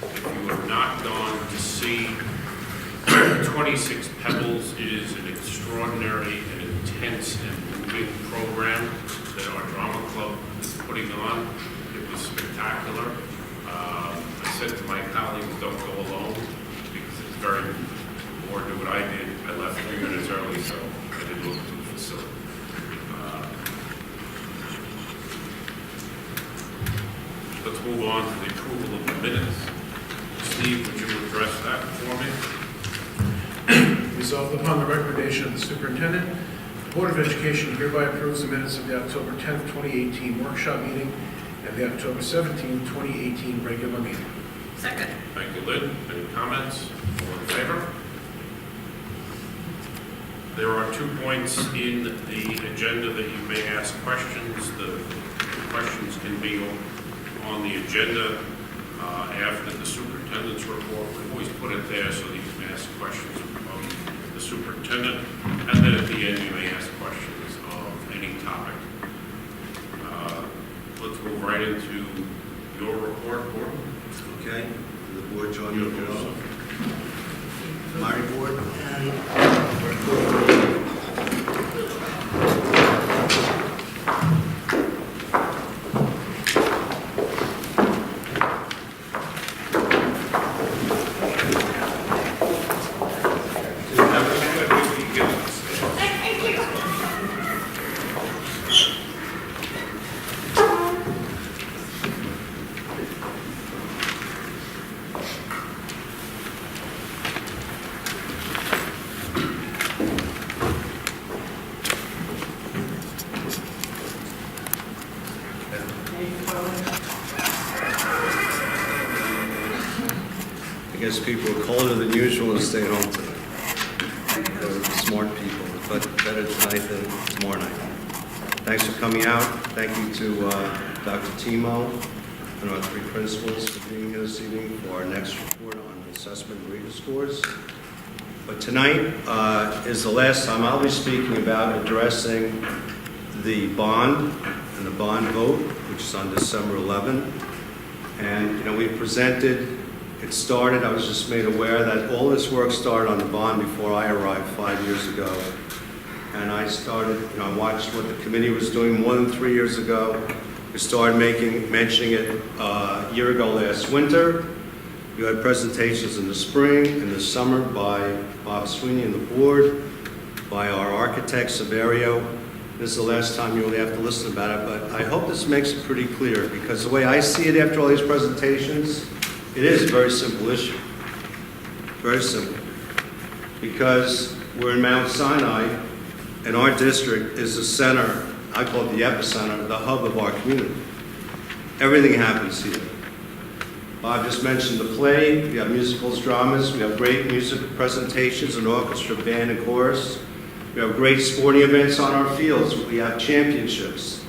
If you have not gone to see 26 Pebbles, it is an extraordinary and intense and moving program that our drama club is putting on. It was spectacular. I said to my colleagues, don't go alone, because it's very more than what I did. I left 3 minutes early, so I didn't look to the facility. Let's move on to the approval of the minutes. Steve, would you address that for me? Resolved upon the recommendation of the superintendent, the Board of Education hereby approves the minutes of the October 10th, 2018 workshop meeting and the October 17th, 2018 regular meeting. Second. Thank you, Lynn. Any comments? All in favor? There are 2 points in the agenda that you may ask questions. The questions can be on the agenda after the superintendent's report. We always put it there so that you can ask questions of the superintendent, and then at the end you may ask questions of any topic. Let's move right into your report, Gordon. Okay, the board join me for all. My report. I guess people are colder than usual and stayed home today. They're smart people, but better tonight than tomorrow night. Thanks for coming out. Thank you to Dr. Timo and our 3 principals for being here this evening for our next report on assessment and reader scores. But tonight is the last time I'll be speaking about addressing the bond and the bond vote, which is on December 11. And, you know, we presented. It started, I was just made aware that all this work started on the bond before I arrived 5 years ago. And I started, you know, I watched what the committee was doing more than 3 years ago. We started mentioning it a year ago last winter. You had presentations in the spring and the summer by Bob Sweeney and the board, by our architect, Severio. This is the last time you really have to listen about it, but I hope this makes it pretty clear, because the way I see it after all these presentations, it is a very simple issue. Very simple. Because we're in Mount Sinai, and our district is the center, I call it the epicenter, the hub of our community. Everything happens here. Bob just mentioned the play. We have musicals, dramas. We have great music presentations, an orchestra, band, and chorus. We have great sporting events on our fields. We have championships.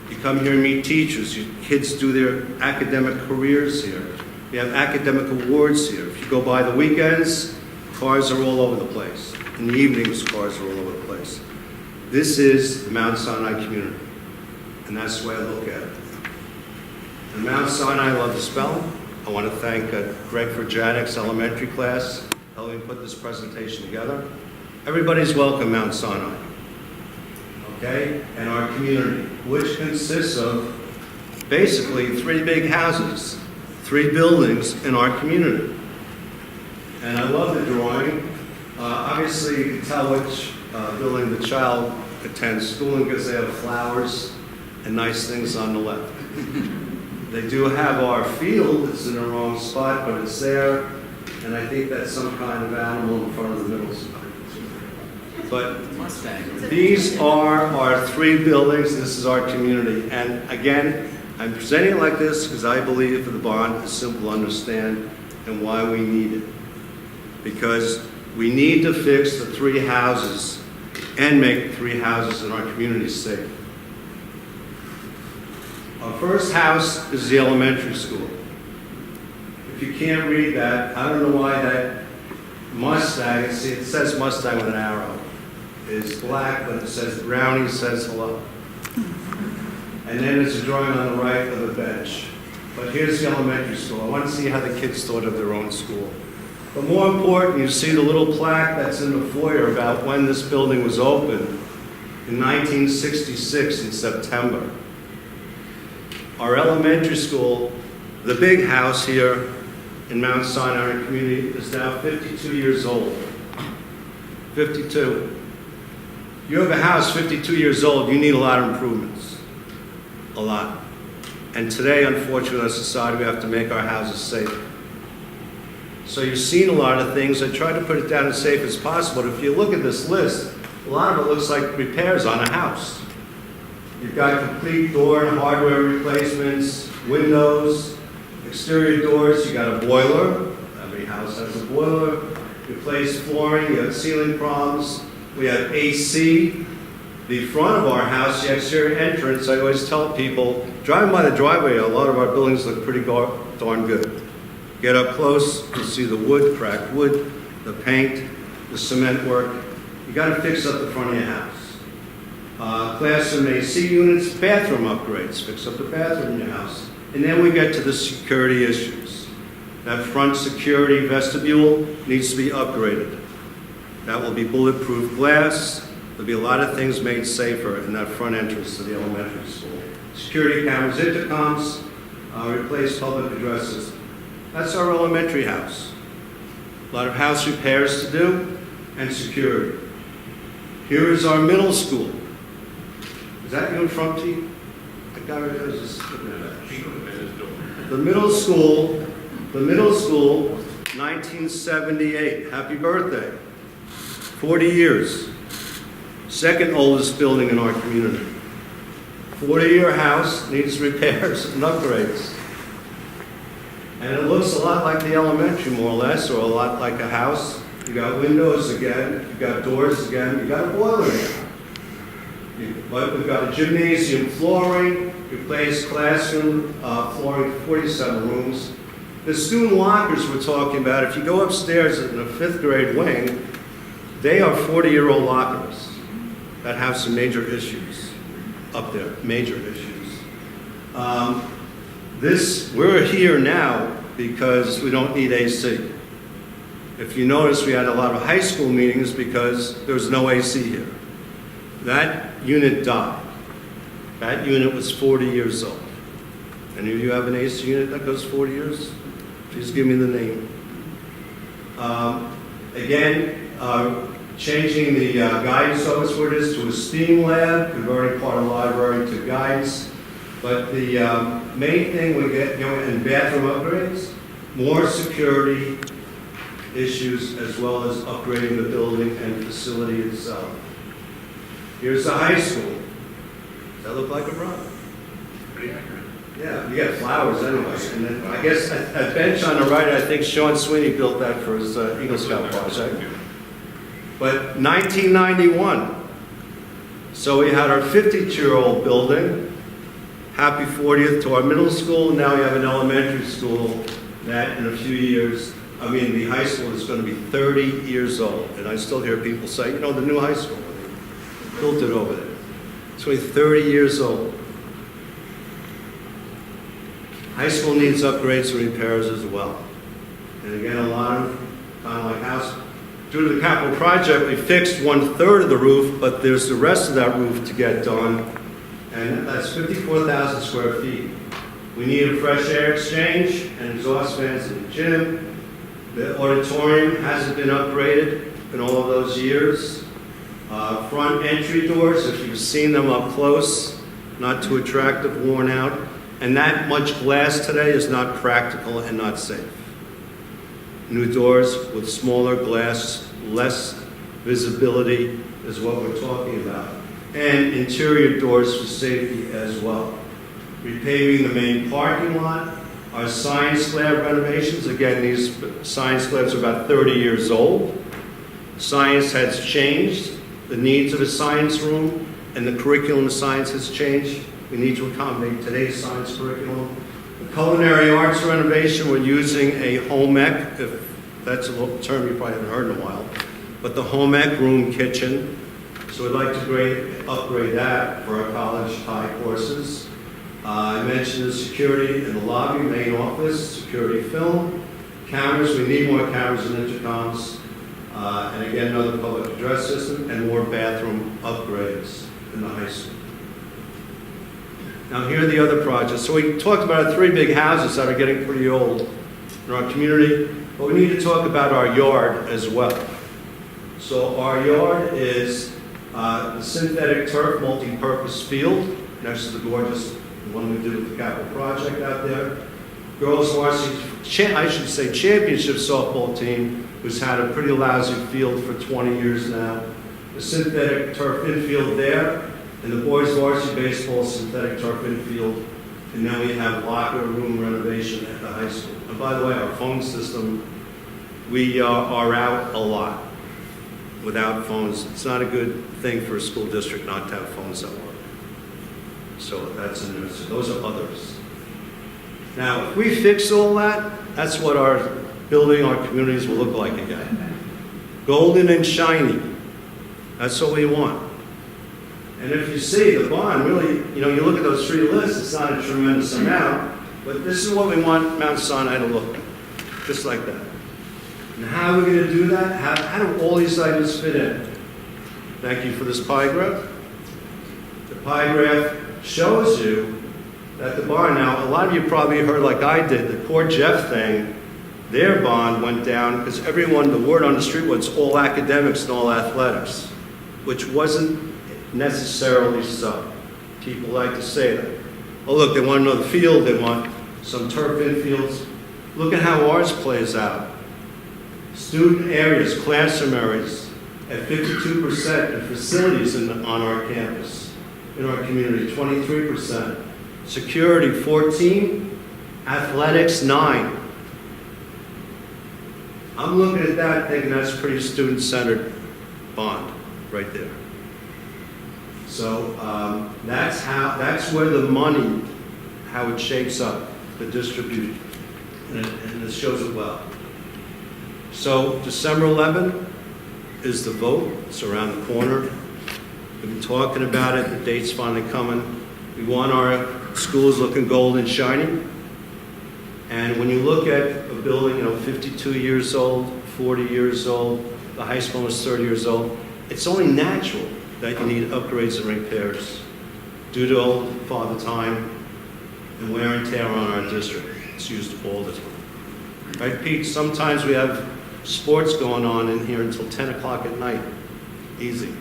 You come here and meet teachers. Your kids do their academic careers here. We have academic awards here. If you go by the weekends, cars are all over the place. In the evenings, cars are all over the place. This is the Mount Sinai community, and that's the way I look at it. And Mount Sinai, I love to spell. I want to thank Greg Janik's elementary class helping put this presentation together. Everybody's welcome, Mount Sinai. Okay? And our community, which consists of basically 3 big houses, 3 buildings in our community. And I love the drawing. Obviously, you can tell which building the child attends school in because they have flowers and nice things on the left. They do have our field. It's in the wrong spot, but it's there. And I think that's some kind of animal in front of the middle spot. But these are our 3 buildings. This is our community. And again, I'm presenting it like this because I believe the bond is simple to understand and why we need it. Because we need to fix the 3 houses and make 3 houses in our community safe. Our first house is the elementary school. If you can't read that, I don't know why that Mustang, see it says Mustang with an arrow, is black, but it says Brownie says hello. And then there's a drawing on the right of the bench. But here's the elementary school. I want to see how the kids thought of their own school. But more important, you see the little plaque that's in the foyer about when this building was opened in 1966 in September. Our elementary school, the big house here in Mount Sinai community, is now 52 years old. 52. You have a house 52 years old, you need a lot of improvements. A lot. And today, unfortunately, in our society, we have to make our houses safe. So you've seen a lot of things. I tried to put it down as safe as possible. If you look at this list, a lot of it looks like repairs on a house. You've got complete door and hardware replacements, windows, exterior doors. You got a boiler. Every house has a boiler. Replaced flooring. You have ceiling problems. We have AC. The front of our house, the exterior entrance, I always tell people, driving by the driveway, a lot of our buildings look pretty darn good. Get up close, you'll see the wood, cracked wood, the paint, the cement work. You got to fix up the front of your house. Classroom AC units, bathroom upgrades, fix up the bathroom in your house. And then we get to the security issues. That front security vestibule needs to be upgraded. That will be bulletproof glass. There'll be a lot of things made safer in that front entrance to the elementary school. Security cameras, intercoms, replace public address system. That's our elementary house. A lot of house repairs to do and security. Here is our middle school. Is that you in front, T? I got it, I was just looking at that. The middle school, 1978. Happy birthday. 40 years. Second oldest building in our community. 40-year house needs repairs and upgrades. And it looks a lot like the elementary, more or less, or a lot like a house. You got windows again, you got doors again, you got a boiler again. But we've got a gymnasium flooring, replaced classroom flooring, 47 rooms. The student lockers we're talking about, if you go upstairs in the 5th grade wing, they are 40-year-old lockers that have some major issues up there, major issues. We're here now because we don't need AC. If you notice, we had a lot of high school meetings because there was no AC here. That unit died. That unit was 40 years old. Any of you have an AC unit that goes 40 years? Please give me the name. Changing the guidance office where it is to a STEAM lab, converting part of the library to guidance. But the main thing we get, in bathroom upgrades, more security issues as well as upgrading the building and facility itself. Here's the high school. Does that look like a rock? Pretty accurate. Yeah, you get flowers anyway. And then I guess that bench on the right, I think Sean Sweeney built that for his Eagle Scout project. But 1991, so we had our 52-year-old building. Happy 40th to our middle school. Now we have an elementary school that in a few years, the high school is going to be 30 years old. And I still hear people say, the new high school, they built it over there. It's going to be 30 years old. High school needs upgrades and repairs as well. And again, a lot of, kind of like house. Due to the capital project, we fixed 1/3 of the roof, but there's the rest of that roof to get done. And that's 54,000 square feet. We need a fresh air exchange and exhaust fans in the gym. The auditorium hasn't been upgraded in all of those years. Front entry doors, if you've seen them up close, not too attractive, worn out. And that much glass today is not practical and not safe. New doors with smaller glass, less visibility is what we're talking about. And interior doors for safety as well. Repaving the main parking lot. Our science lab renovations, again, these science labs are about 30 years old. Science has changed. The needs of a science room and the curriculum of science has changed. We need to accommodate today's science curriculum. The culinary arts renovation, we're using a home ec, if that's a term you probably haven't heard in a while, but the home ec room kitchen. So we'd like to upgrade that for our college high courses. I mentioned the security in the lobby, main office, security film, cameras, we need more cameras and intercoms, and again, another public address system, and more bathroom upgrades in the high school. Now, here are the other projects. So we talked about 3 big houses that are getting pretty old in our community, but we need to talk about our yard as well. So our yard is the synthetic turf multi-purpose field next to the gorgeous one we did with the capital project out there. Girls varsity, I should say championship softball team, who's had a pretty lousy field for 20 years now. The synthetic turf infield there, and the boys varsity baseball synthetic turf infield. And then we have locker room renovation at the high school. And by the way, our phone system, we are out a lot without phones. It's not a good thing for a school district not to have phones that work. So that's in there. So those are others. Now, if we fix all that, that's what our building, our communities will look like again. Golden and shiny. That's what we want. And if you see the bond, really, you look at those 3 lists, it's not a tremendous amount, but this is what we want Mount Sinai to look like, just like that. And how are we going to do that? How do all these items fit in? Thank you for this pie graph. The pie graph shows you that the barn, now a lot of you probably heard like I did, the poor Jeff thing, their bond went down because everyone, the word on the street was all academics and all athletics, which wasn't necessarily so. People like to say that. Oh look, they want another field, they want some turf infields. Look at how ours plays out. Student areas, classroom areas at 52%, and facilities on our campus, in our community, 23%. Security, 14. Athletics, 9. I'm looking at that thinking that's a pretty student-centered bond right there. So that's where the money, how it shapes up, the distribution, and it shows it well. So December 11th is the vote. It's around the corner. We've been talking about it. The date's finally coming. We want our schools looking gold and shiny. And when you look at a building, 52 years old, 40 years old, the high school is 30 years old, it's only natural that you need upgrades and repairs due to old father time and wear and tear on our district. It's used all the time. Right, Pete? Sometimes we have sports going on in here until 10 o'clock at night. Easy.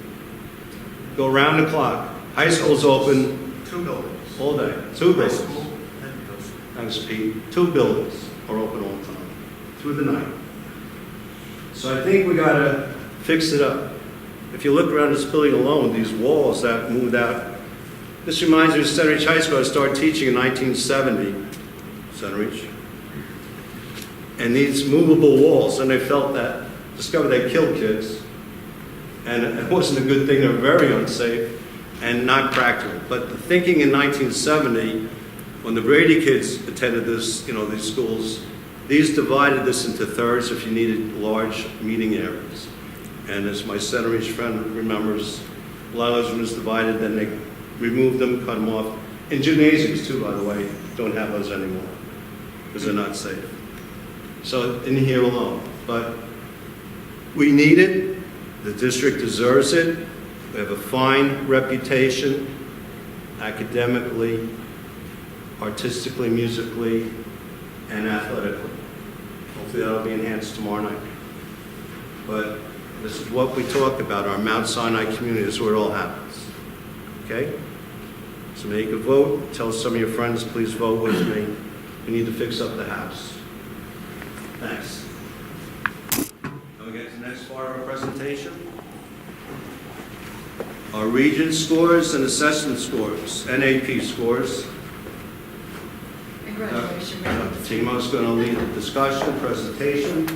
Go round the clock. High school's open 2 buildings. all day. 2 High buildings. school and middle school. Thanks, Pete. 2 buildings are open all the time, through the night. So I think we got to fix it up. If you look around this building alone, these walls that moved out, this reminds me of Center Ridge High School. I started teaching in 1970, Center Ridge. And these movable walls, and they discovered they killed kids. And it wasn't a good thing, they were very unsafe and not practical. But the thinking in 1970, when the Brady kids attended this, these schools, these divided this into thirds if you needed large meeting areas. And as my Center Ridge friend remembers, a lot of those rooms divided, then they removed them, cut them off. And gymnasiums too, by the way, don't have those anymore because they're not safe. So in here alone, but we need it. The district deserves it. We have a fine reputation, academically, artistically, musically, and athletically. Hopefully that'll be enhanced tomorrow night. But this is what we talk about, our Mount Sinai community. This is where it all happens. Okay? So make a vote. Tell some of your friends, please vote with me. We need to fix up the house. Thanks. Now we get to the next part of our presentation. Our Regent scores and assessment scores, NAP scores. Congratulations. Timo's going to lead the discussion, presentation.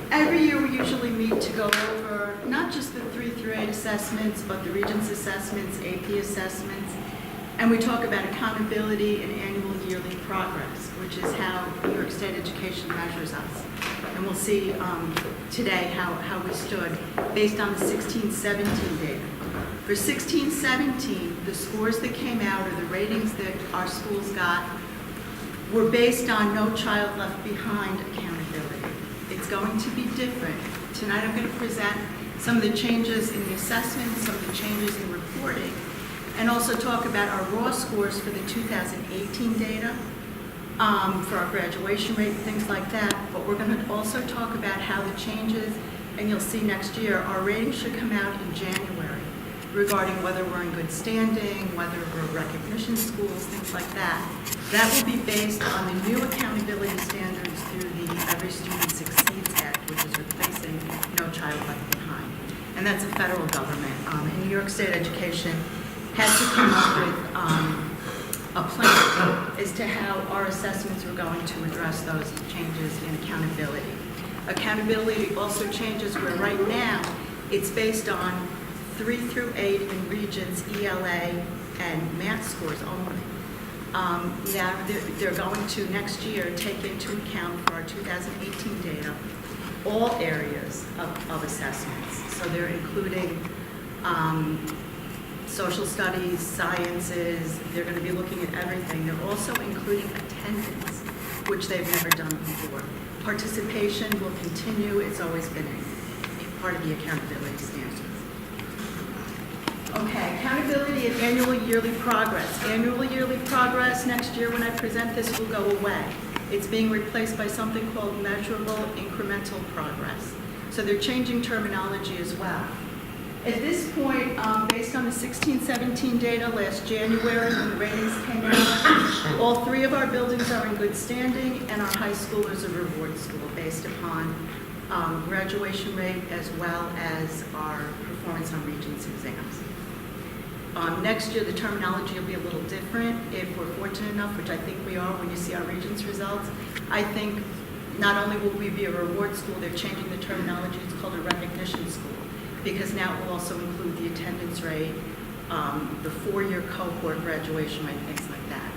Every year we usually meet to go over not just the 3 through 8 assessments, but the Regents assessments, AP assessments, and we talk about accountability and annual and yearly progress, which is how New York State Education measures us. And we'll see today how we stood based on the 16-17 data. For 16-17, the scores that came out, or the ratings that our schools got, were based on No Child Left Behind accountability. It's going to be different. Tonight I'm going to present some of the changes in the assessment, some of the changes in reporting, and also talk about our raw scores for the 2018 data, for our graduation rate, things like that. But we're going to also talk about how the changes, and you'll see next year, our ratings should come out in January regarding whether we're in good standing, whether we're recognition schools, things like that. That will be based on the new accountability standards through the Every Student Succeeds Act, which is replacing No Child Left Behind. And that's a federal government. And New York State Education had to come up with a plan as to how our assessments were going to address those changes in accountability. Accountability also changes where right now it's based on 3 through 8 in Regents, ELA, and math scores only. Now they're going to next year take into account for our 2018 data all areas of assessments. So they're including social studies, sciences, they're going to be looking at everything. They're also including attendance, which they've never done before. Participation will continue, it's always been a part of the accountability standards. Okay, accountability and annual yearly progress. Annual yearly progress, next year when I present this, will go away. It's being replaced by something called measurable incremental progress. So they're changing terminology as well. At this point, based on the 16-17 data last January when the ratings came out, all 3 of our buildings are in good standing, and our high school is a reward school based upon graduation rate as well as our performance on Regents exams. Next year, the terminology will be a little different. If we're fortunate enough, which I think we are when you see our Regents results, I think not only will we be a reward school, they're changing the terminology. It's called a recognition school, because now it will also include the attendance rate, the 4-year cohort graduation rate, things like that.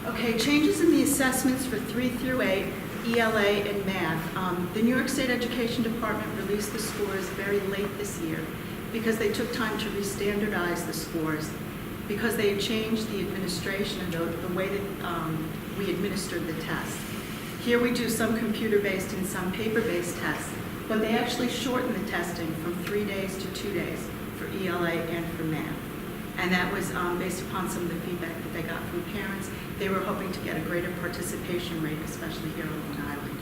Okay, changes in the assessments for 3 through 8, ELA, and math. The New York State Education Department released the scores very late this year because they took time to re-standardize the scores, because they had changed the administration and the way that we administered the test. Here we do some computer-based and some paper-based tests, but they actually shortened the testing from 3 days to 2 days for ELA and for math. And that was based upon some of the feedback that they got from parents. They were hoping to get a greater participation rate, especially here on Long Island.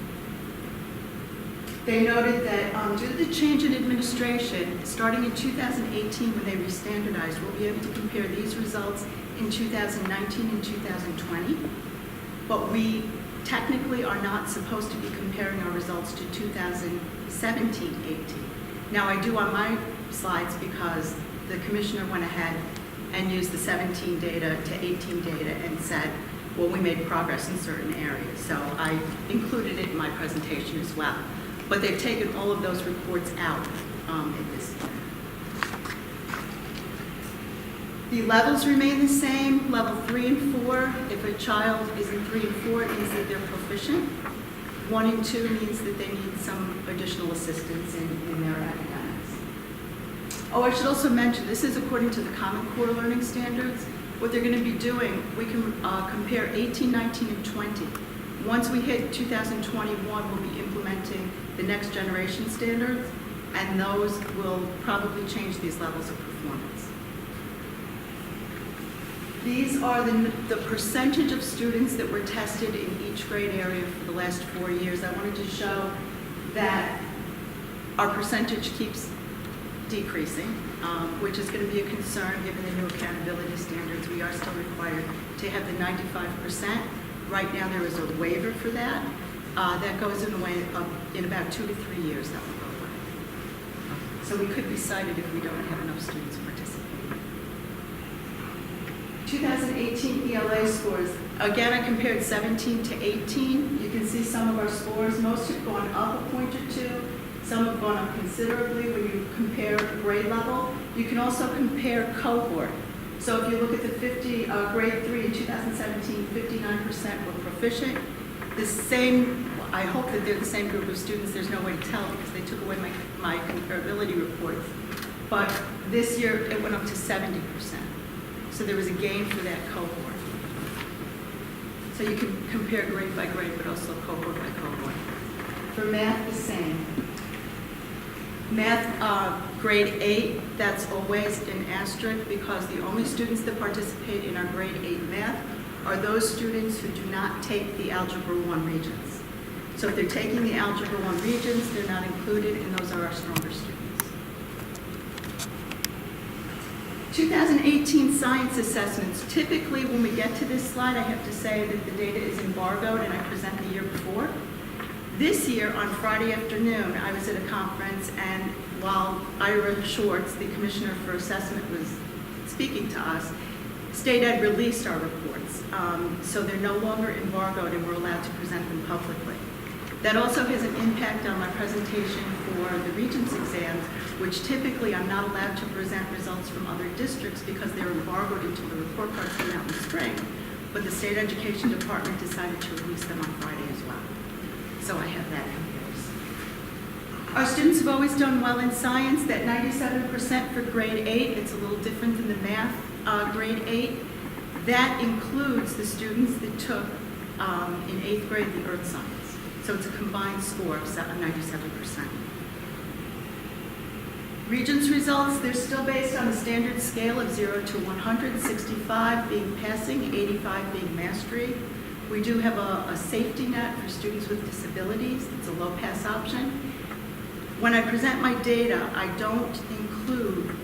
They noted that due to the change in administration, starting in 2018 when they re-standardized, we'll be able to compare these results in 2019 and 2020. But we technically are not supposed to be comparing our results to 2017-18. Now I do on my slides because the commissioner went ahead and used the 17 data to 18 data and said, well, we made progress in certain areas. So I included it in my presentation as well. But they've taken all of those reports out at this point. The levels remain the same, level 3 and 4. If a child is in 3 and 4, it means that they're proficient. 1 and 2 means that they need some additional assistance in their academics. Oh, I should also mention, this is according to the Common Core Learning Standards. What they're going to be doing, we can compare 18, 19, and 20. Once we hit 2021, we'll be implementing the next generation standards, and those will probably change these levels of performance. These are the percentage of students that were tested in each grade area for the last 4 years. I wanted to show that our percentage keeps decreasing, which is going to be a concern given the new accountability standards. We are still required to have the 95%. Right now there is a waiver for that. That goes in about 2 to 3 years that will go away. So we could be cited if we don't have enough students participating. 2018 ELA scores. Again, I compared 17 to 18. You can see some of our scores. Most have gone up a point or 2. Some have gone up considerably when you compare grade level. You can also compare cohort. So if you look at the grade 3 in 2017, 59% were proficient. the same, I hope that they're the same group of students, there's no way to tell because they took away my comparability reports. But this year, it went up to 70%. So there was a gain for that cohort. So you can compare grade by grade, but also cohort by cohort. For math, the same. Math, grade 8, that's always an asterisk because the only students that participate in our grade 8 math are those students who do not take the Algebra 1 Regents. So if they're taking the Algebra 1 Regents, they're not included, and those are our stronger students. 2018 science assessments. Typically, when we get to this slide, I have to say that the data is embargoed and I present the year before. This year, on Friday afternoon, I was at a conference, and while Ira Schwartz, the Commissioner for Assessment, was speaking to us, State Ed released our reports. So they're no longer embargoed and we're allowed to present them publicly. That also has an impact on my presentation for the Regents exams, which typically I'm not allowed to present results from other districts because they're embargoed until the report cards come out in the spring. But the State Education Department decided to release them on Friday as well. So I have that comparison. Our students have always done well in science. That 97% for grade 8, it's a little different than the math grade 8. That includes the students that took in 8th grade the earth science. So it's a combined score of 97%. Regents results, they're still based on a standard scale of 0 to 100, 65 being passing, 85 being mastery. We do have a safety net for students with disabilities. It's a low pass option. When I present my data, I don't include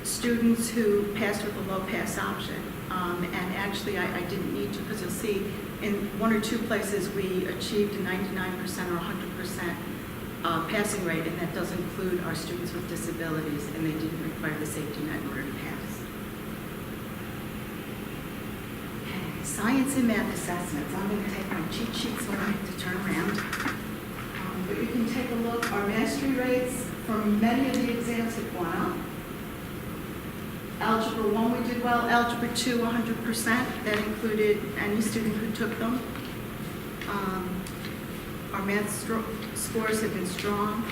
students who passed with a low pass option. And actually, I didn't need to, because you'll see in 1 or 2 places we achieved a 99% or 100% passing rate, and that does include our students with disabilities, and they didn't require the safety net in order to pass. Okay, science and math assessments. I'm going to take my cheat sheet so I don't have to turn around. But you can take a look. Our mastery rates from many of the exams have gone up. Algebra 1 we did well, Algebra 2 100%, that included any student who took them. Our math scores have been strong.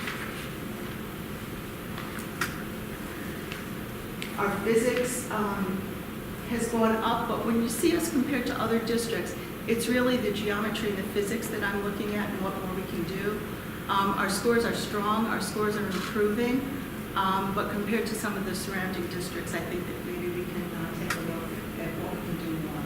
Our physics has gone up, but when you see us compared to other districts, it's really the geometry and the physics that I'm looking at and what more we can do. Our scores are strong, our scores are improving. But compared to some of the surrounding districts, I think that maybe we can take a look at what we can do more.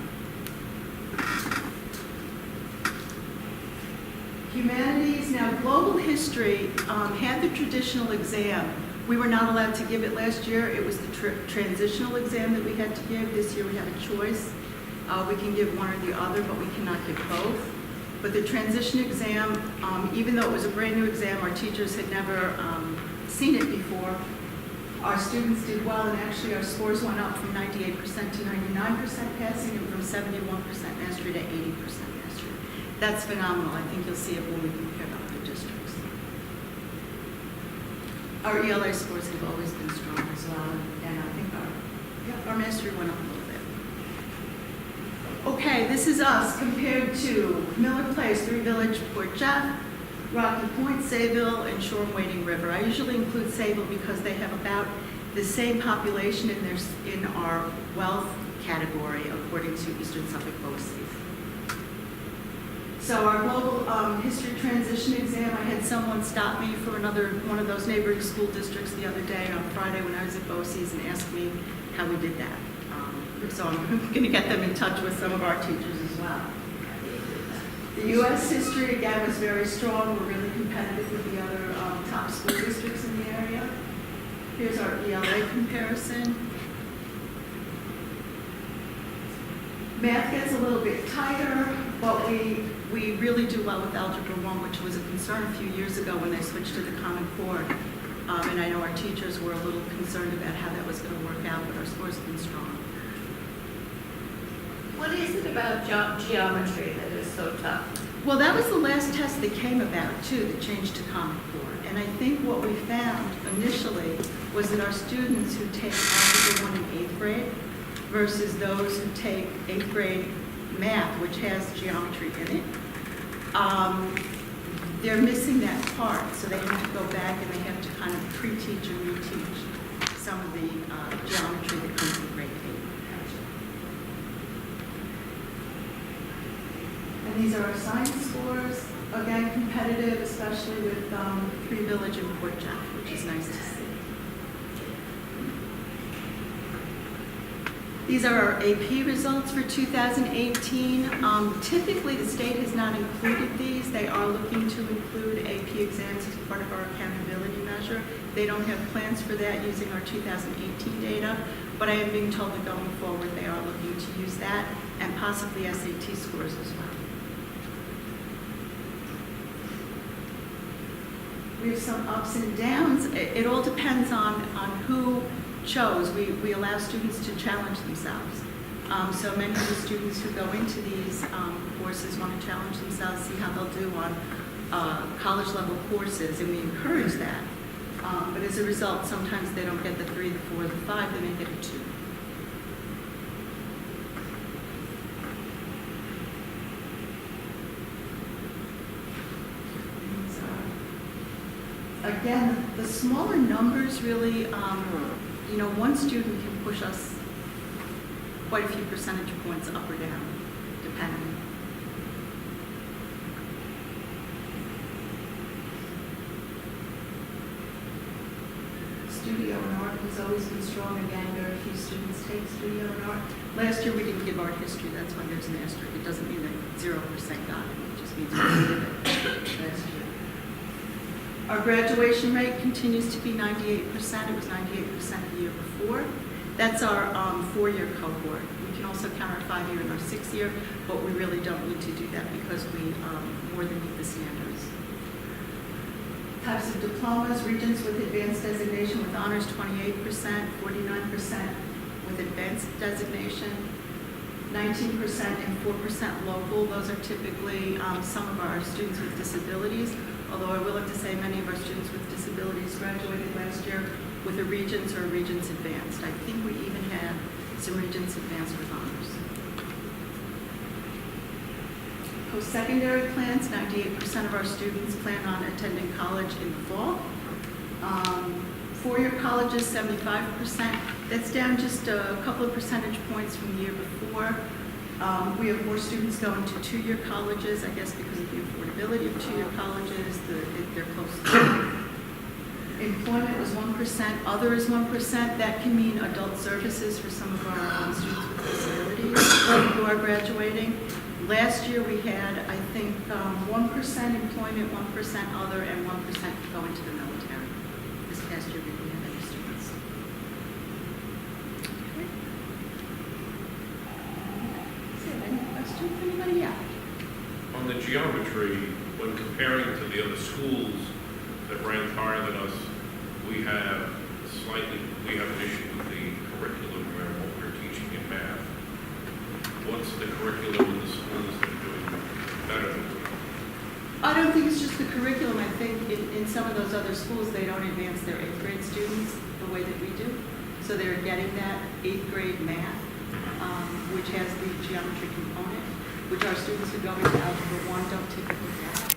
Humanities, now global history had the traditional exam. We were not allowed to give it last year. It was the transitional exam that we had to give. This year we have a choice. We can give one or the other, but we cannot give both. But the transition exam, even though it was a brand new exam, our teachers had never seen it before. Our students did well, and actually our scores went up from 98% to 99% passing and from 71% mastery to 80% mastery. That's phenomenal. I think you'll see it when we compare to other districts. Our ELA scores have always been strong as well, and I think our mastery went up a little bit. Okay, this is us compared to Miller Place, Three Village, Port Jeff, Rocky Point, Sayville, and Shore Wading River. I usually include Sayville because they have about the same population in our wealth category according to Eastern Suffolk BOCES. So our global history transition exam, I had someone stop me from one of those neighboring school districts the other day on Friday when I was at BOCES and asked me how we did that. So I'm going to get them in touch with some of our teachers as well. The U.S. history, again, was very strong. We're really competitive with the other top school districts in the area. Here's our ELA comparison. Math gets a little bit tighter, but we really do well with Algebra 1, which was a concern a few years ago when they switched to the Common Core. And I know our teachers were a little concerned about how that was going to work out, but our scores have been strong. What is it about geometry that is so tough? Well, that was the last test that came about, too, that changed to Common Core. And I think what we found initially was that our students who take Algebra 1 in 8th grade versus those who take 8th grade math, which has geometry in it, they're missing that part, so they have to go back and they have to kind of pre-teach and reteach some of the geometry that comes with grade 8. And these are our science scores, again competitive, especially with Three Village and Port Jack, which is nice to see. These are our AP results for 2018. Typically, the state has not included these. They are looking to include AP exams as part of our accountability measure. They don't have plans for that using our 2018 data, but I am being told that going forward, they are looking to use that and possibly SAT scores as well. We have some ups and downs. It all depends on who chose. We allow students to challenge themselves. So many of the students who go into these courses want to challenge themselves, see how they'll do on college level courses, and we encourage that. But as a result, sometimes they don't get the 3, the 4, the 5, they may get a 2. Again, the smaller numbers really, one student can push us quite a few percentage points up or down, depending. Studio and art has always been strong. Again, very few students take studio and art. Last year we didn't give art history, that's why there's an asterisk. It doesn't mean that 0% got it, it just means we did it last year. Our graduation rate continues to be 98%. It was 98% the year before. That's our 4-year cohort. We can also count our 5-year and our 6-year, but we really don't need to do that because we more than meet the standards. Types of diplomas, Regents with advanced designation with honors 28%, 49% with advanced designation, 19% and 4% local. Those are typically some of our students with disabilities. Although I will have to say many of our students with disabilities graduated last year with a Regents or a Regents Advanced. I think we even had some Regents Advanced with honors. Post-secondary plans, 98% of our students plan on attending college in the fall. 4-year colleges, 75%. That's down just a couple of percentage points from the year before. We have more students going to 2-year colleges, I guess because of the affordability of 2-year colleges, they're close to Employment was 1%, other is 1%. That can mean adult services for some of our students with disabilities who are graduating. Last year we had, I think, 1% employment, 1% other, and 1% going to the military. This past year we didn't have any students. Any questions, anybody? Yeah. On the geometry, when comparing to the other schools that rank higher than us, we have an issue with the curriculum where what we're teaching in math. What's the curriculum in the schools that are doing better than we are? I don't think it's just the curriculum. I think in some of those other schools, they don't advance their 8th grade students the way that we do. So they're getting that 8th grade math, which has the geometry component, which our students who go into Algebra 1 don't typically get.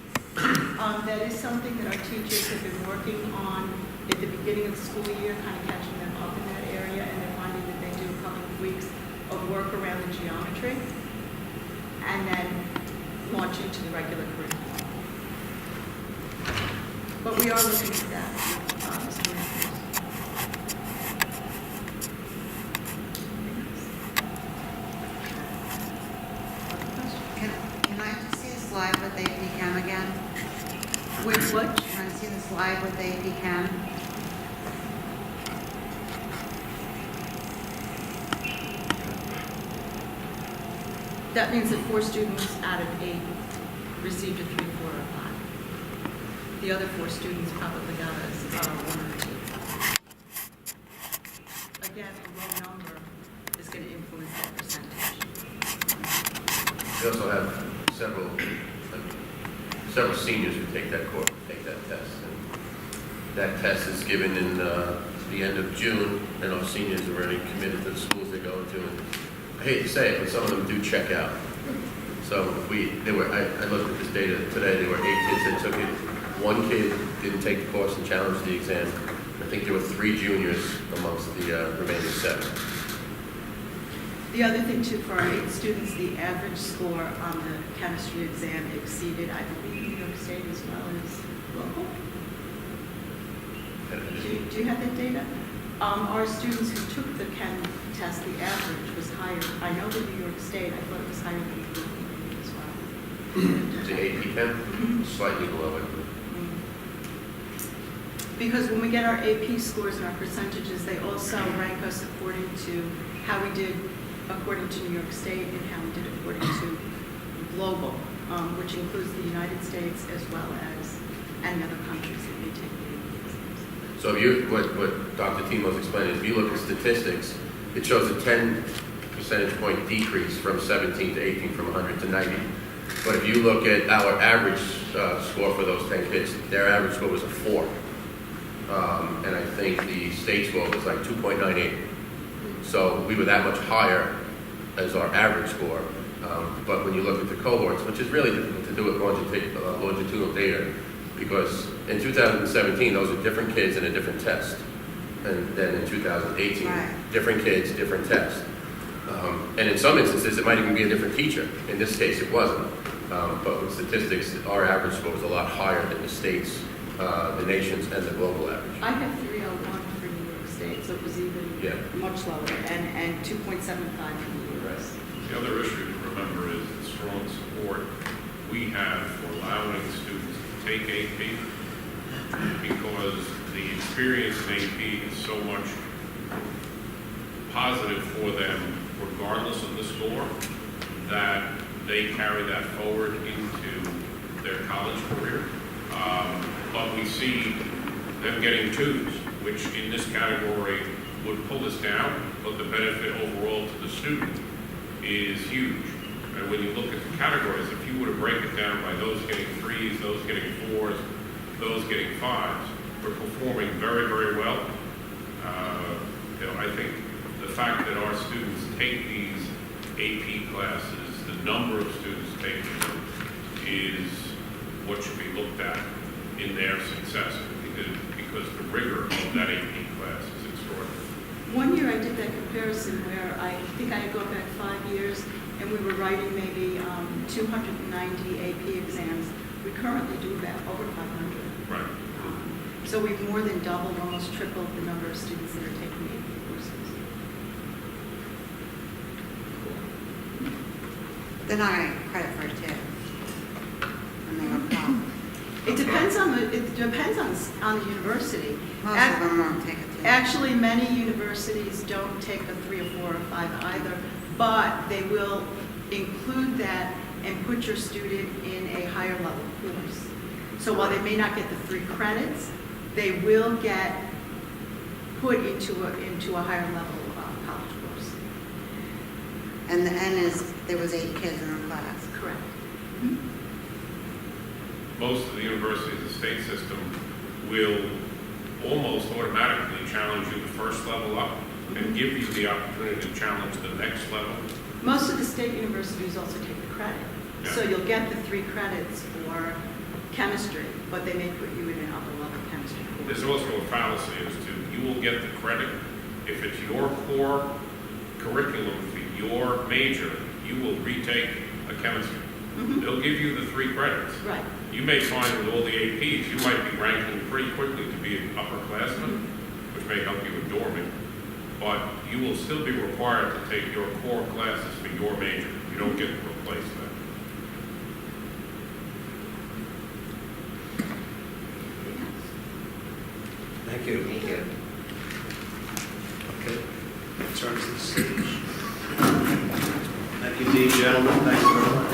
That is something that our teachers have been working on at the beginning of the school year, kind of catching them up in that area, and they're finding that they do a couple of weeks of work around the geometry, and then launch into the regular curriculum. But we are looking at that. Can I just see the slide with AP Chem again? With what? Can I see the slide with AP Chem? That means that 4 students out of 8 received a 3, 4, or 5. The other 4 students probably got a 1 or 2. Again, a low number is going to influence that percentage. We also have several seniors who take that course, take that test. And that test is given in the end of June, and our seniors are already committed to the schools they go to. And I hate to say it, but some of them do check out. So I looked at this data today, there were 8 kids that took it. 1 kid didn't take the course and challenged the exam. I think there were 3 juniors amongst the remaining 7. The other thing too, for our 8 students, the average score on the chemistry exam exceeded, I believe, New York State as well as local. Do you have that data? Our students who took the chem test, the average was higher. I know the New York State, I thought it was higher than the local as well. The AP Chem, slightly below it. Because when we get our AP scores and our percentages, they also rank us according to how we did according to New York State and how we did according to global, which includes the United States as well as any other countries that may take the AP exams. So if what Dr. Timo's explaining, if you look at statistics, it shows a 10 percentage point decrease from 17 to 18, from 100 to 90. But if you look at our average score for those 10 kids, their average score was a 4. And I think the state score was like 2.98. So we were that much higher as our average score. But when you look at the cohorts, which is really difficult to do with longitudinal data, because in 2017, those are different kids and a different test. And then in 2018, Right. different kids, different test. And in some instances, it might even be a different teacher. In this case, it wasn't. But with statistics, our average score was a lot higher than the state's, the nation's, and the global average. I have 301 for New York State, so it was even much lower, and 2.75 for the U.S. The other issue to remember is the strong support we have for allowing students to take AP, because the experience in AP is so much positive for them regardless of the score, that they carry that forward into their college career. But we see them getting 2s, which in this category would pull us down, but the benefit overall to the student is huge. And when you look at the categories, if you were to break it down by those getting 3s, those getting 4s, those getting 5s, we're performing very, very well. I think the fact that our students take these AP classes, the number of students taking them, is what should be looked at in their success, because the rigor of that AP class is extraordinary. One year I did that comparison where I think I had gone back 5 years and we were writing maybe 290 AP exams. We currently do about over 500. Right. So we've more than doubled, almost tripled the number of students that are taking AP courses. They're not going to get credit for it too. When they go to college. It depends on the university. Most of them won't take it too. Actually, many universities don't take a 3 or 4 or 5 either, but they will include that and put your student in a higher level course. So while they may not get the 3 credits, they will get put into a higher level college course. And the N is, there was 8 kids in the class. Correct. Most of the universities, the state system, will almost automatically challenge you the first level up and give you the opportunity to challenge the next level. Most of the state universities also take the credit. So Yeah. you'll get the 3 credits for chemistry, but they may put you in an upper level chemistry course. There's also a fallacy as to you will get the credit if it's your core curriculum for your major, you will retake a chemistry. Mhm. They'll give you the 3 credits. Right. You may find with all the APs, you might be ranking pretty quickly to be an upperclassman, which may help you in dorming, but you will still be required to take your core classes for your major. You don't get to replace that. Thank you. Thank you. Okay. Return to the stage. Thank you, Dean, gentlemen. Thank you very much.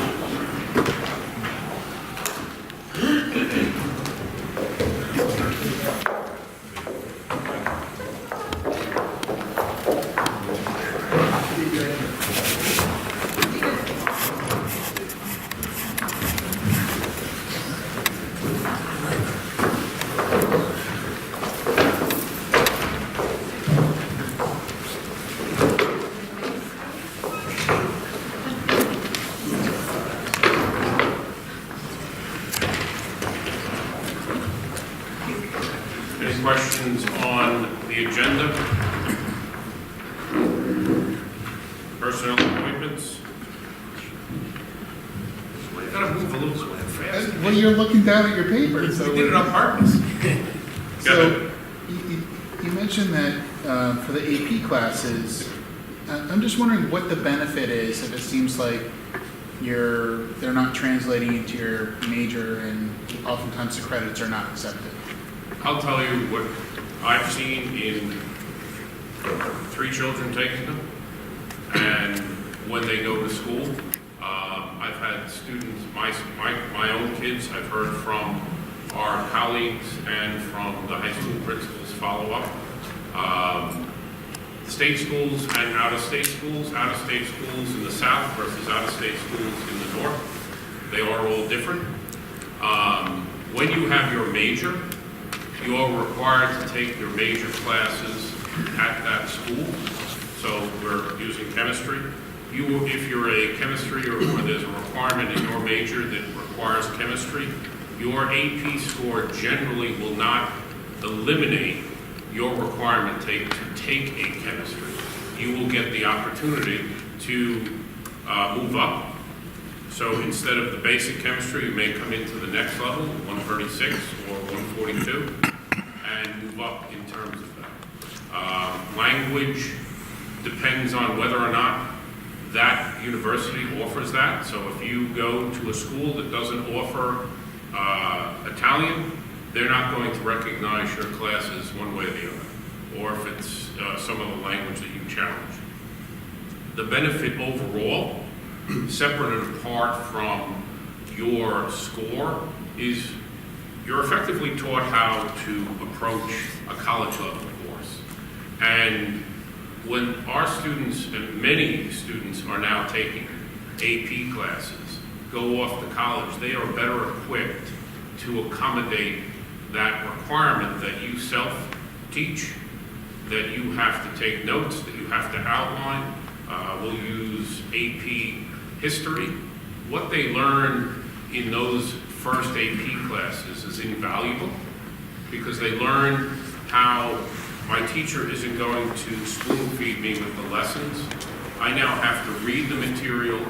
questions on the agenda? Personnel appointments? You gotta move a little fast. Well, you're looking down at your paper, so. We did it on purpose. Go So, ahead. you mentioned that for the AP classes, I'm just wondering what the benefit is if it seems like they're not translating into your major and oftentimes the credits are not accepted. I'll tell you what I've seen in 3 children taking them, and when they go to school. I've had students, my own kids, I've heard from our colleagues and from the high school principals follow up. State schools and out-of-state schools in the south versus out-of-state schools in the north, they are all different. When you have your major, you are required to take your major classes at that school. So we're using chemistry. If you're a chemistry or there's a requirement in your major that requires chemistry, your AP score generally will not eliminate your requirement to take a chemistry. You will get the opportunity to move up. So instead of the basic chemistry, you may come into the next level, 136 or 142, and move up in terms of that. Language depends on whether or not that university offers that. So if you go to a school that doesn't offer Italian, they're not going to recognize your classes one way or the other, or if it's some of the language that you challenge. The benefit overall, separate and apart from your score, is you're effectively taught how to approach a college level course. And when our students, and many students are now taking AP classes, go off to college, they are better equipped to accommodate that requirement that you self-teach, that you have to take notes, that you have to outline. We'll use AP history. What they learn in those first AP classes is invaluable because they learn how my teacher isn't going to spoon feed me with the lessons. I now have to read the material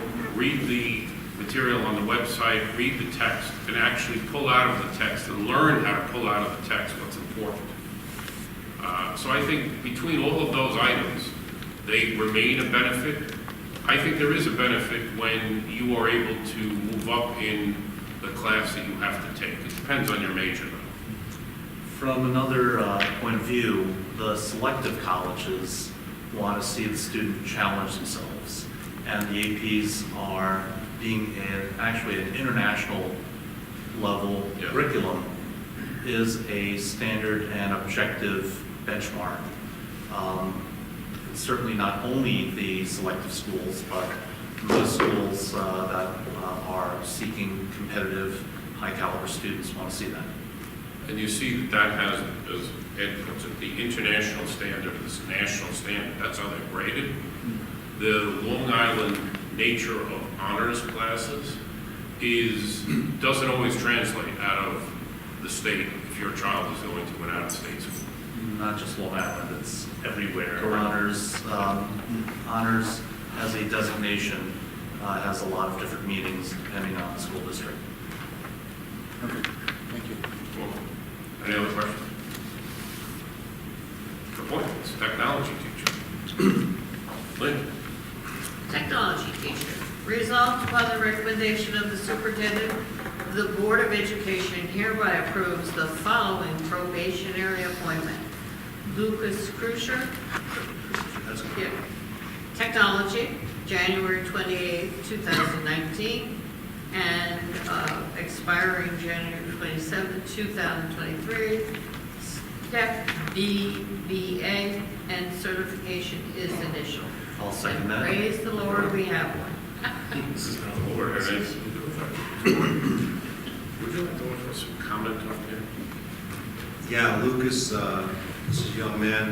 on the website, read the text, and actually pull out of the text and learn how to pull out of the text what's important. So I think between all of those items, they remain a benefit. I think there is a benefit when you are able to move up in the class that you have to take. It depends on your major, though. From another point of view, the selective colleges want to see the student challenge themselves, and the APs are being actually an international level curriculum is a standard and objective benchmark. It's certainly not only the selective schools, but most schools that are seeking competitive, high caliber students want to see that. And you see that has, as Ed puts it, the international standard, this national standard. That's how they're graded. The Long Island nature of honors classes doesn't always translate out of the state if your child is going to an out-of-state school. Not just Long Island, it's everywhere. Correct. Honors as a designation has a lot of different meanings depending on the school district. Okay, thank you. Cool. Any other questions? Good point. It's a technology teacher. Lynn? Technology teacher. Resolved upon the recommendation of the superintendent, the Board of Education hereby approves the following probationary appointment. Lucas Cruiser, Technology, January 28, 2019, and expiring January 27, 2023. Step BBA, and certification is initial. I'll second that. Praise the Lord, we have one. This is not Lord. Would you like to offer some comment on here? Yeah, Lucas, this is a young man.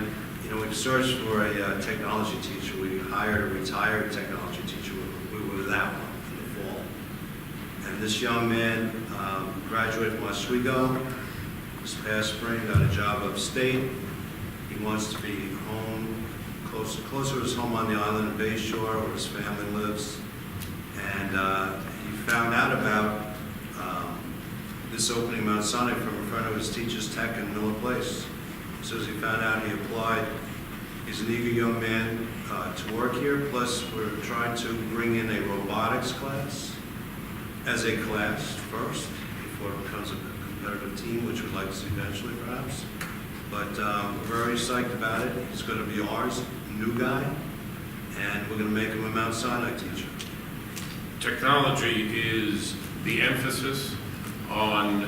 You know, we searched for a technology teacher. We hired a retired technology teacher. We were that one in the fall. And this young man graduated from Oswego, This past spring, got a job upstate. He wants to be home, closer to his home on the island of Bay Shore where his family lives. And he found out about this opening Mount Sinai from a friend of his teacher's tech in Miller Place. As soon as he found out, he applied. He's an eager young man to work here, plus we're trying to bring in a robotics class as a class first, before it becomes a competitive team, which we'd like to see eventually perhaps. But we're very psyched about it. He's going to be ours, new guy, and we're going to make him a Mount Sinai teacher. Technology is the emphasis on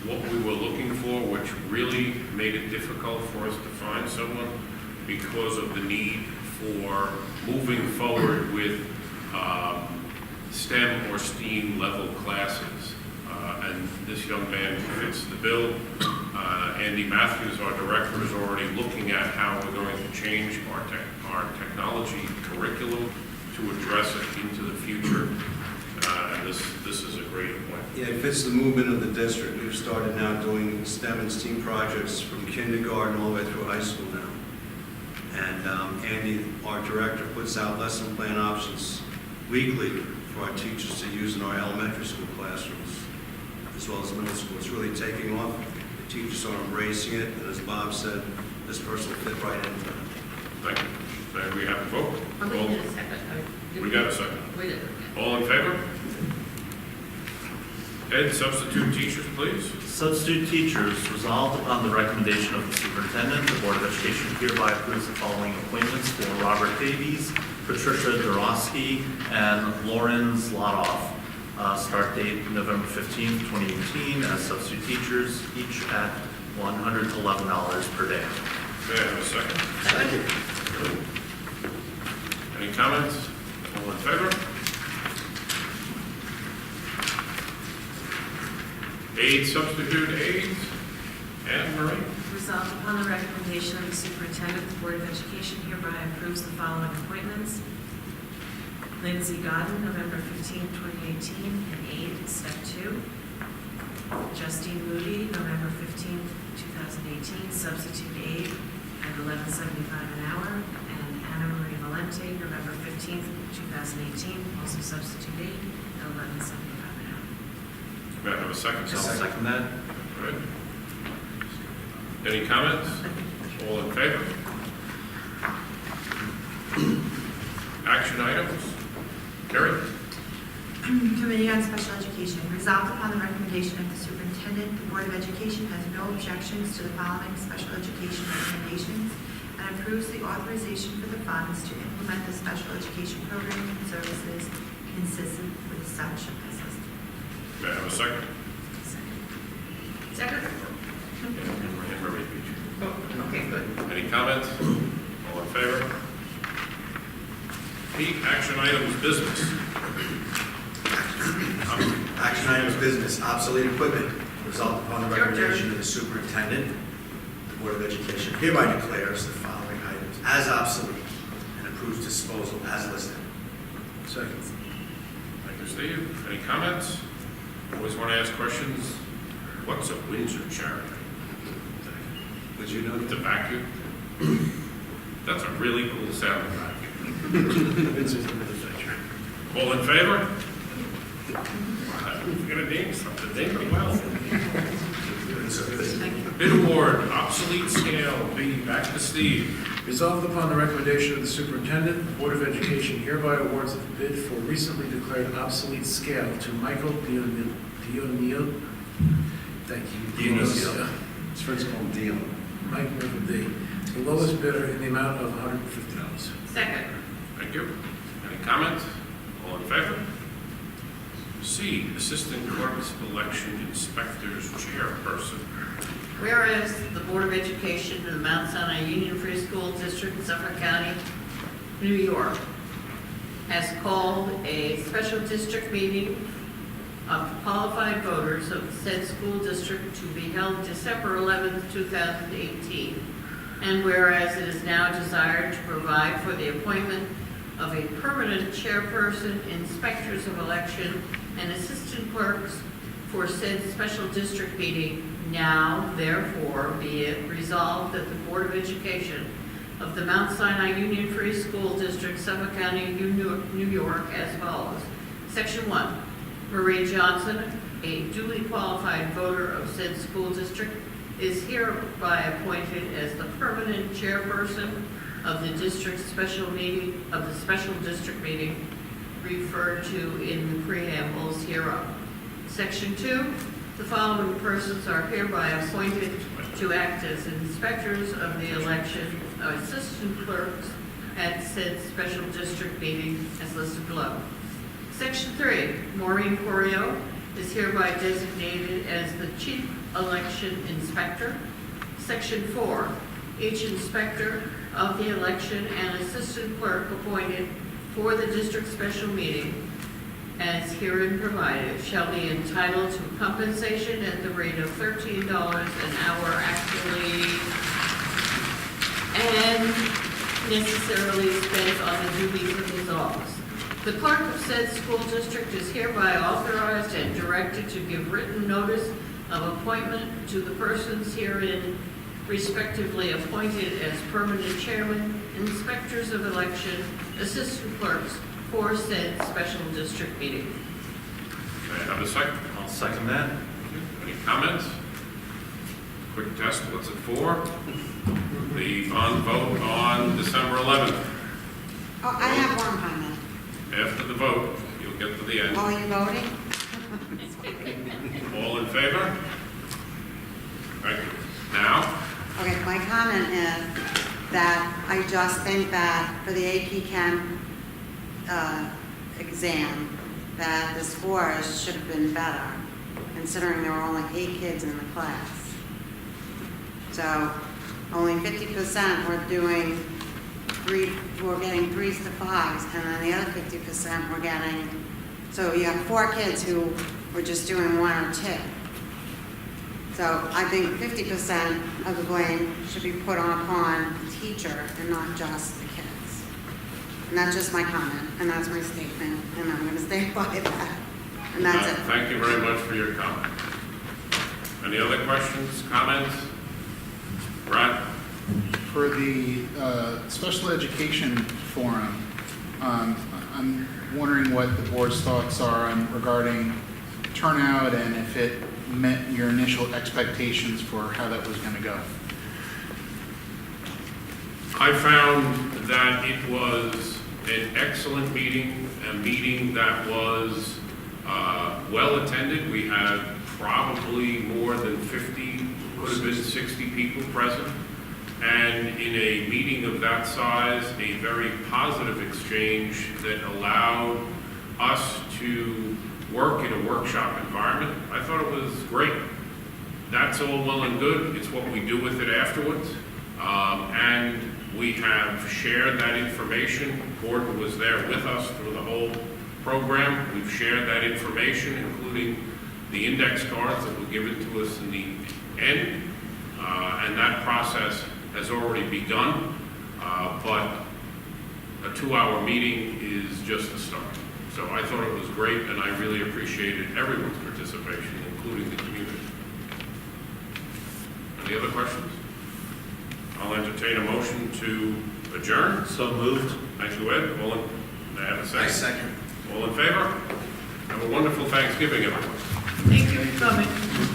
what we were looking for, which really made it difficult for us to find someone because of the need for moving forward with STEM or STEAM level classes. And this young man fits the bill. Andy Matthews, our director, is already looking at how we're going to change our technology curriculum to address it into the future. And this is a great point. Yeah, it fits the movement of the district. We've started now doing STEM and STEAM projects from kindergarten all the way through high school now. And Andy, our director, puts out lesson plan options weekly for our teachers to use in our elementary school classrooms, as well as middle school. It's really taking off. The teachers are embracing it, and as Bob said, this person will fit right into it. Thank you. May we have a vote? Oh, we did a second. We got a second. We did, okay. All in favor? Ed, substitute teachers, please. Substitute teachers, resolved upon the recommendation of the superintendent, the Board of Education hereby approves the following appointments for Robert Davies, Patricia Dorosky, and Lauren Zlotoff. Start date November 15th, 2018, as substitute teachers, each at $111 per day. May I have a second? Second. Any comments? All in favor? Aid, substitute aides, Anne Marie. Resolved upon the recommendation of the superintendent, the Board of Education hereby approves the following appointments. Lindsay Godden, November 15, 2018, an aide, step 2. Justine Moody, November 15, 2018, substitute aide at $11.75 an hour. And Anna Marie Valente, November 15, 2018, also substitute aide at $11.75 an hour. May I have a second? I'll second that. All right. Any comments? All in favor? Action items? Carrie? Committee on Special Education. Resolved upon the recommendation of the superintendent, the Board of Education has no objections to the following special education recommendations and approves the authorization for the funds to implement the special education programs and services consistent with such as listed. May I have a second? Second. Anne Marie, could you? Oh, okay, good. Any comments? All in favor? Pete, action items, business. Action items, business, obsolete equipment. Resolved upon the recommendation of the superintendent, the Board of Education hereby declares the following items as obsolete and approves disposal as listed. Second. Thank you, Steve. Any comments? Always want to ask questions. What's a Windsor charity? Would you know The vacuum? That's a really cool sounding vacuum. All in favor? We're going to name something. Name it well. Bid award, obsolete scale, B, back to Steve. Resolved upon the recommendation of the superintendent, the Board of Education hereby awards the bid for recently declared obsolete scale to Michael Dionio. Thank you. Dionio. His friends call him Dion. Mike with a D. The lowest bidder in the amount of $150. Second. Thank you. Any comments? All in favor? C, Assistant Clerks Election Inspectors Chairperson. Whereas the Board of Education of the Mount Sinai Union Free School District in Suffolk County, New York, has called a special district meeting of qualified voters of said school district to be held December 11th, 2018. And whereas it is now desired to provide for the appointment of a permanent chairperson, inspectors of election, and assistant clerks for said special district meeting. Now, therefore, be it resolved that the Board of Education of the Mount Sinai Union Free School District, Suffolk County, New York, as follows. Section 1, Marie Johnson, a duly qualified voter of said school district, is hereby appointed as the permanent chairperson of the district's special meeting, of the special district meeting referred to in the preambles hereof. Section 2, the following persons are hereby appointed to act as inspectors of the election of assistant clerks at said special district meeting as listed below. Section 3, Maureen Corio is hereby designated as the chief election inspector. Section 4, each inspector of the election and assistant clerk appointed for the district special meeting as herein provided shall be entitled to compensation at the rate of $13 an hour actually and necessarily spent on the duties of his office. The clerk of said school district is hereby authorized and directed to give written notice of appointment to the persons herein respectively appointed as permanent chairman, inspectors of election, assistant clerks for said special district meeting. May I have a second? I'll second that. Any comments? Quick test, what's it for? The bond vote on December 11th. Oh, I have one comment. After the vote, you'll get to the end. Oh, are you voting? All in favor? Thank you. Now, Okay, my comment is that I just think that for the AP Chem exam, that the scores should have been better, considering there were only 8 kids in the class. So only 50% were doing were getting 3s to 5s, and then the other 50% were getting, so you have 4 kids who were just doing 1 or 2. So I think 50% of the blame should be put upon the teacher and not just the kids. And that's just my comment, and that's my statement, and I'm going to stay by that. And that's it. thank you very much for your comment. Any other questions, comments? Brad? For the special education forum, I'm wondering what the board's thoughts are on regarding turnout and if it met your initial expectations for how that was going to go. I found that it was an excellent meeting, a meeting that was well attended. We had probably more than 50, could have been 60 people present. And in a meeting of that size, a very positive exchange that allowed us to work in a workshop environment. I thought it was great. That's all well and good. It's what we do with it afterwards. And we have shared that information. Gordon was there with us through the whole program. We've shared that information, including the index cards that were given to us in the end. And that process has already begun. But a 2-hour meeting is just a start. So I thought it was great, and I really appreciated everyone's participation, including the community. Any other questions? I'll entertain a motion to adjourn. So moved. Thank you, Ed. All in, may I have a second? I second. All in favor? Have a wonderful Thanksgiving, everyone. Thank you for coming.